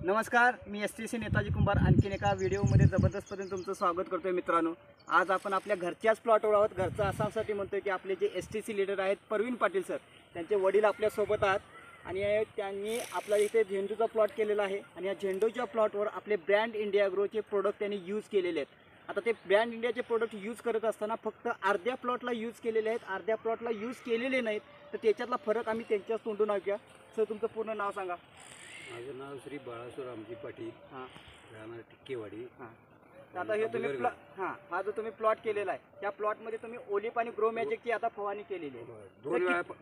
नमस्कार, मी STC नेताजी कुंभार आणखीन एका व्हिडिओमध्ये जबरदस्तपणे तुमचं स्वागत करतोय मित्रांनो। आज आपण आपल्या घरच्याच प्लॉटवर आहोत। घरचं असासाठी म्हणतोय की आपले जे STC लीडर आहेत प्रवीण पाटील सर, त्यांचे वडील आपल्यासोबत आहेत आणि त्यांनी आपल्या इथे झेंडूचा प्लॉट केलेला आहे आणि या झेंडूच्या प्लॉटवर आपले ब्रँड इंडिया ॲग्रोचे प्रोडक्ट त्यांनी यूज केलेले आहेत। आता ते ब्रँड इंडियाचे प्रोडक्ट यूज करत असताना फक्त अर्ध्या प्लॉटला यूज केलेले आहेत, अर्ध्या प्लॉटला यूज केलेले नाहीत। तर त्याच्यातला फरक आम्ही त्यांच्याच तोंडून ऐकूया। सर, तुमचं पूर्ण नाव सांगा। माझं नाव श्री बाळासो रामजी पाटील, हां, राहणार टिक्केवाडी। आता हे तुम्ही हा जो तुम्ही प्लॉट केलेला आहे त्या प्लॉटमध्ये तुम्ही ओलिप आणि ग्रो मॅजिकची आता फवारणी केलेली आहे।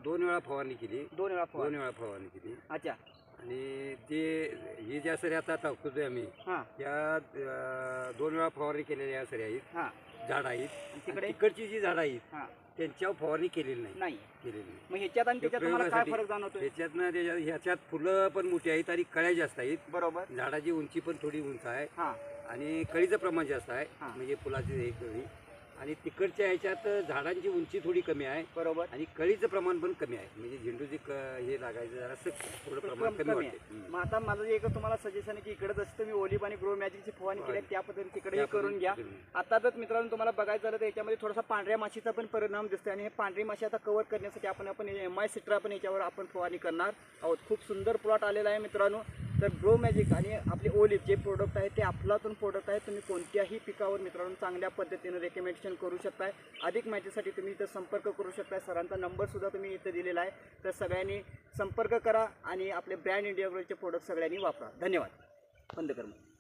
दोन वेळा फवारणी केली। दोन वेळा फवारणी केली। अच्छा। आणि हे ज्या सरी आता टाकतोय आम्ही, हां, त्या 2 वेळा फवारणी केलेल्या सरी आहेत। हां, झाड आहेत, तिकडे तिकडची जी झाड आहेत हां त्यांच्यावर फवारणी केलेली नाही नाही। मग ह्याच्यात आणि त्याच्यात तुम्हाला काय फरक जाणवतो? ह्याच्यात फुलं पण मोठी आहेत आणि कळ्या जास्त आहेत। बरोबर। झाडाची उंची पण थोडी उंच आहे हां, आणि कळीचं प्रमाण जास्त आहे, हां, म्हणजे फुलाची एक कळी। आणि तिकडच्या ह्याच्यात झाडांची उंची थोडी कमी आहे, बरोबर, आणि कळीचं प्रमाण पण कमी आहे, म्हणजे झेंडूची हे लागायचं जरा थोडं प्रमाण कमी वाटते। मग आता माझं एक तुम्हाला सजेशन आहे की इकडे जसं तुम्ही ओलिप आणि ग्रो मॅजिकची फवारणी केली त्या पद्धतीने तिकडे करून घ्या। आता जर मित्रांनो तुम्हाला बघायचं झालं तर याच्यामध्ये थोडासा पांढऱ्या माशीचा पण परिणाम दिसतोय आणि हे पांढरी माशी आता कव्हर करण्यासाठी आपण MI सिट्रा पण याच्यावर आपण फवारणी करणार आहोत। खूप सुंदर प्लॉट आलेला आहे मित्रांनो। तर ग्रो मॅजिक आणि आपले ओलिप जे प्रोडक्ट आहे ते अफलातून प्रोडक्ट आहे। तुम्ही कोणत्याही पिकावर मित्रांनो चांगल्या पद्धतीने रेकमेंडेशन करू शकताय। अधिक माहितीसाठी तुम्ही इथं संपर्क करू शकताय। सरांचा नंबरसुद्धा तुम्ही इथे दिलेला आहे। तर सगळ्यांनी संपर्क करा आणि आपले ब्रँड इंडिया ॲग्रोचे प्रोडक्ट सगळ्यांनी वापरा। धन्यवाद। बंद कर मग।